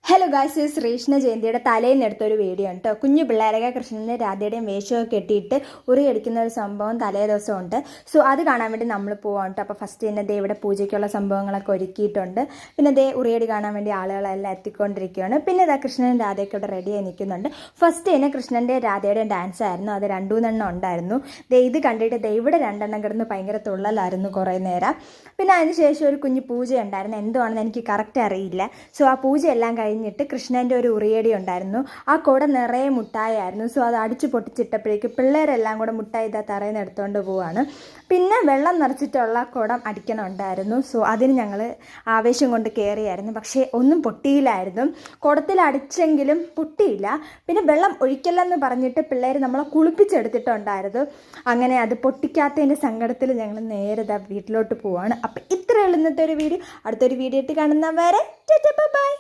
Hello guys, Sreekrishna ജയന്തിയുടെ തലേന്ന് എടുത്തൊരു video ഉണ്ട്. കുഞ്ഞു പിള്ളേരൊക്കെ കൃഷ്ണൻ്റെ രാധയുടെയും വേഷമൊക്കെ കെട്ടിയിട്ട് ഉറിയടിക്കുന്ന ഒരു സംഭവം തലേ ദിവസം ഉണ്ട്. സോ അത് കാണാൻ വേണ്ടി നമ്മൾ പോവാണ്. അപ്പോൾ ഫസ്റ്റ് തന്നെ ദേ ഇവിടെ പൂജയ്ക്കുള്ള സംഭവങ്ങളൊക്കെ ഒരുക്കിയിട്ടുണ്ട്. പിന്നെ ദേ ഉറിയടി കാണാൻ വേണ്ടി ആളുകളെല്ലാം എത്തിക്കൊണ്ടിരിക്കുകയാണ്. പിന്നെ ഇതാ കൃഷ്ണനും രാധയൊക്കെ ഇവിടെ റെഡിയായി നിൽക്കുന്നുണ്ട്. ഫസ്റ്റ് തന്നെ കൃഷ്ണൻ്റെ രാധയുടെയും ഡാൻസ് ആയിരുന്നു. അത് 2-3 ഉണ്ടായിരുന്നു. ദേ ഇത് കണ്ടിട്ട് ദേ ഇവിടെ 2 കിടന്ന് ഭയങ്കര തുള്ളലായിരുന്നു കുറേ നേരം. പിന്നെ അതിനുശേഷം ഒരു കുഞ്ഞു പൂജ ഉണ്ടായിരുന്നു. എന്തുവാണെന്ന് എനിക്ക് കറക്റ്റ് അറിയില്ല. സോ ആ പൂജയെല്ലാം കഴിഞ്ഞിട്ട് കൃഷ്ണൻ്റെ ഒരു ഉറിയടി ഉണ്ടായിരുന്നു. ആ കുട നിറയെ മുട്ടായിരുന്നു. സോ അത് അടിച്ച് പൊട്ടിച്ചിട്ടപ്പോഴേക്ക് പിള്ളേരെല്ലാം കൂടെ മുട്ടായി ഇതാ തറയിൽ നിന്ന് എടുത്തുകൊണ്ട് പോവാണ്. പിന്നെ വെള്ളം നിറച്ചിട്ടുള്ള കുടം അടിക്കണമുണ്ടായിരുന്നു. സോ അതിന് ഞങ്ങൾ ആവേശം കൊണ്ട് കയറിയായിരുന്നു. പക്ഷേ ഒന്നും പൊട്ടിയില്ലായിരുന്നു. കുടത്തിൽ അടിച്ചെങ്കിലും പൊട്ടിയില്ല. പിന്നെ വെള്ളം ഒഴിക്കല്ലെന്ന് പറഞ്ഞിട്ട് പിള്ളേർ നമ്മളെ കുളിപ്പിച്ചെടുത്തിട്ടുണ്ടായിരുന്നു. അങ്ങനെ അത് പൊട്ടിക്കാത്തതിൻ്റെ സങ്കടത്തിൽ ഞങ്ങൾ നേരെ വീട്ടിലോട്ട് പോവാണ്. അപ്പം ഇത്രയുള്ള ഇന്നത്തെ ഒരു വീഡിയോ. അടുത്തൊരു വീഡിയോ ഇട്ട് കാണുന്നവരെ ബൈ.